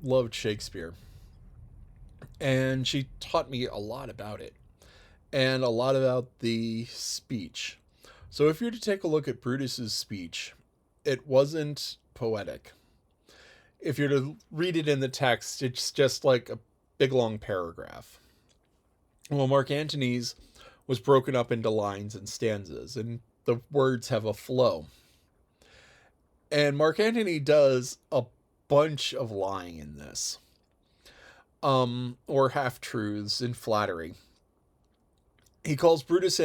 loved Shakespeare, and she taught me a lot about it and a lot about the speech. So if you're to take a look at Brutus's speech, it wasn't poetic. If you're to read it in the text, it's just like a big long paragraph. Well, Mark Antony's was broken up into lines and stanzas, and the words have a flow. And Mark Antony does a bunch of lying in this, or half truths and flattery. He calls Brutus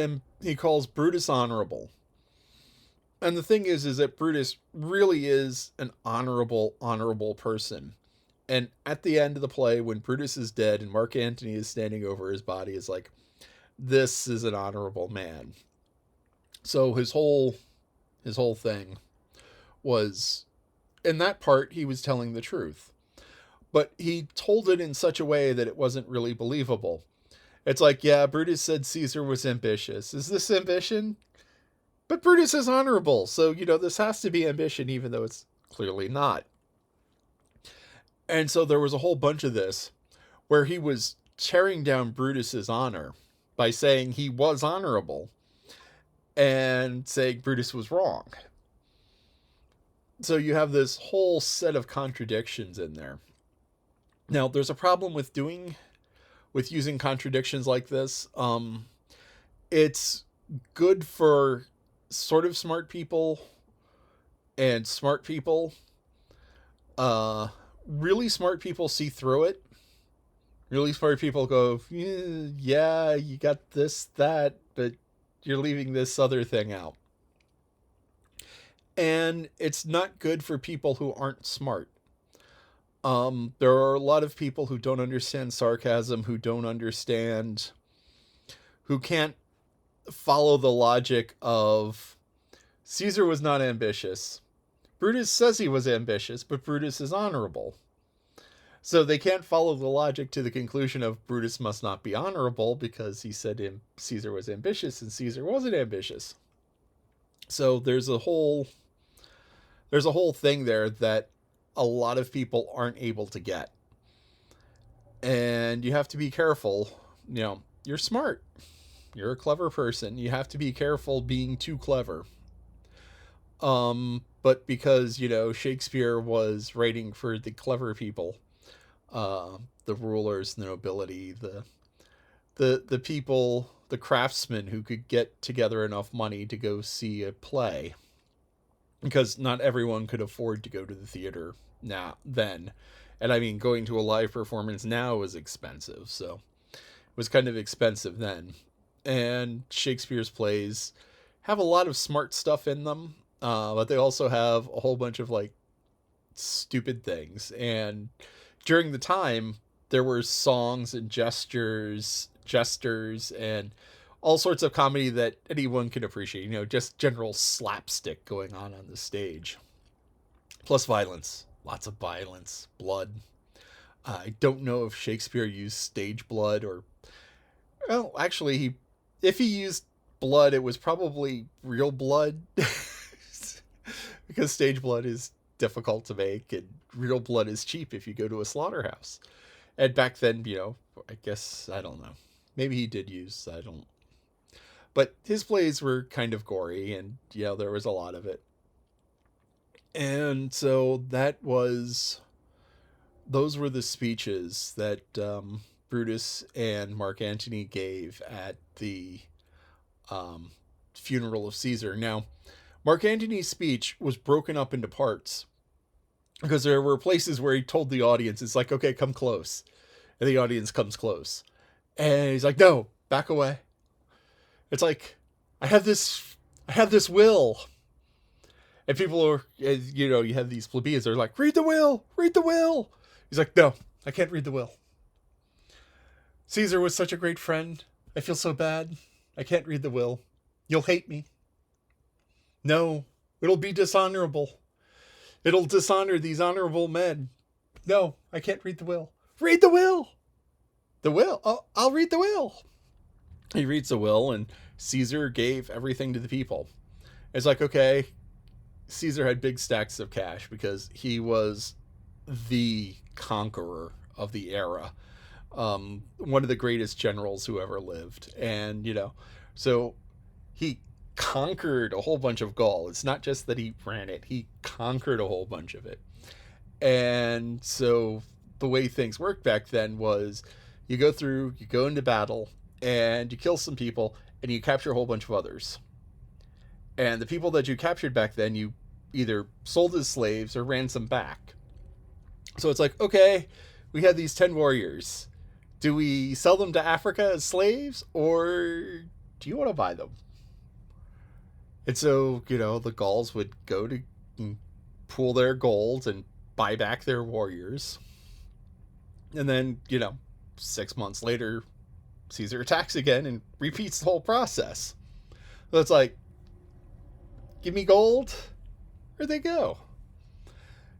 honorable. And the thing is that Brutus really is an honorable person. And at the end of the play, when Brutus is dead and Mark Antony is standing over his body, is like, this is an honorable man. So his whole thing was, in that part, he was telling the truth. But he told it in such a way that it wasn't really believable. It's like, yeah, Brutus said Caesar was ambitious. Is this ambition? But Brutus is honorable, so, this has to be ambition, even though it's clearly not. And so there was a whole bunch of this where he was tearing down Brutus's honor by saying he was honorable and saying Brutus was wrong. So you have this whole set of contradictions in there. Now, there's a problem with using contradictions like this. It's good for sort of smart people and smart people. Really smart people see through it. Really smart people go, yeah, you got this, that, but you're leaving this other thing out. And it's not good for people who aren't smart. There are a lot of people who don't understand sarcasm, who can't follow the logic of Caesar was not ambitious. Brutus says he was ambitious, but Brutus is honorable. So they can't follow the logic to the conclusion of Brutus must not be honorable because he said Caesar was ambitious and Caesar wasn't ambitious. So there's a whole thing there that a lot of people aren't able to get. And you have to be careful. You're smart. You're a clever person. You have to be careful being too clever. But because, Shakespeare was writing for the clever people, the rulers, the nobility, the people, the craftsmen who could get together enough money to go see a play, because not everyone could afford to go to the theater now then. And I mean, going to a live performance now is expensive, so it was kind of expensive then. And Shakespeare's plays have a lot of smart stuff in them, but they also have a whole bunch of like stupid things. And during the time, there were songs and jesters, and all sorts of comedy that anyone can appreciate. Just general slapstick going on the stage. Plus violence, lots of violence, blood. I don't know if Shakespeare used stage blood or, well, actually, if he used blood, it was probably real blood, because stage blood is difficult to make, and real blood is cheap if you go to a slaughterhouse. And back then, I guess, I don't know. Maybe he did use, I don't. But his plays were kind of gory, and there was a lot of it. And so those were the speeches that Brutus and Mark Antony gave at the um, funeral of Caesar. Now, Mark Antony's speech was broken up into parts because there were places where he told the audience, it's like, okay, come close. And the audience comes close. And he's like, no, back away. It's like, I have this will. And people are, you have these plebeians, they're like, read the will, read the will. He's like, no, I can't read the will. Caesar was such a great friend. I feel so bad. I can't read the will. You'll hate me. No, it'll be dishonorable. It'll dishonor these honorable men. No, I can't read the will. Read the will. The will? Oh, I'll read the will. He reads the will, and Caesar gave everything to the people. It's like, okay, Caesar had big stacks of cash because he was the conqueror of the era, one of the greatest generals who ever lived. And, so he conquered a whole bunch of Gaul. It's not just that he ran it, he conquered a whole bunch of it. And so the way things worked back then was you go into battle, and you kill some people, and you capture a whole bunch of others. And the people that you captured back then, you either sold as slaves or ransomed back. So it's like, okay, we have these 10 warriors. Do we sell them to Africa as slaves, or do you want to buy them? And so, the Gauls would go to pool their gold and buy back their warriors. And then, 6 months later, Caesar attacks again and repeats the whole process. So it's like, give me gold, or they go.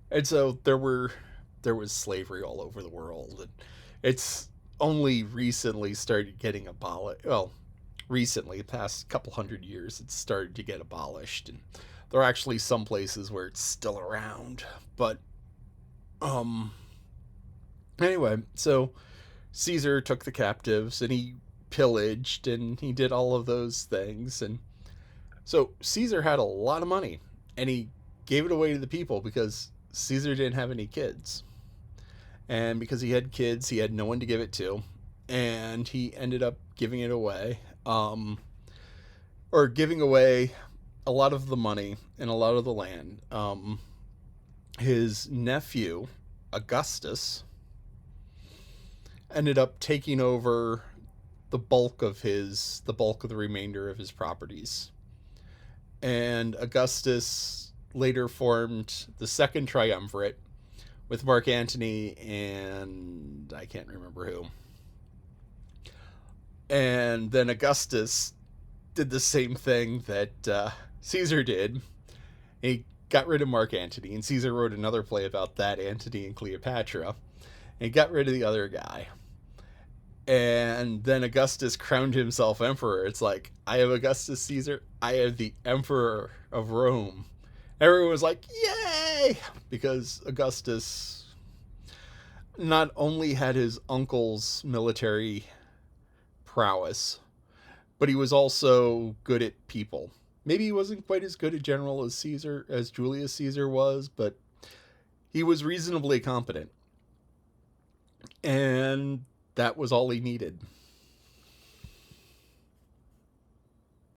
And so there was slavery all over the world, and it's only recently started getting abolished. Well, recently, the past couple hundred years, it's started to get abolished, and there are actually some places where it's still around. But anyway, so Caesar took the captives, and he pillaged, and he did all of those things. And so Caesar had a lot of money, and he gave it away to the people because Caesar didn't have any kids. And because he had kids, he had no one to give it to. And he ended up giving it away, or giving away a lot of the money and a lot of the land. His nephew, Augustus, ended up taking over the bulk of the remainder of his properties. And Augustus later formed the Second Triumvirate with Mark Antony and I can't remember who. And then Augustus did the same thing that Caesar did. He got rid of Mark Antony, and Caesar wrote another play about that, Antony and Cleopatra. And he got rid of the other guy. And then Augustus crowned himself emperor. It's like, I have Augustus Caesar, I have the emperor of Rome. Everyone was like, yay! Because Augustus not only had his uncle's military prowess, but he was also good at people. Maybe he wasn't quite as good a general as Julius Caesar was, but he was reasonably competent. And that was all he needed.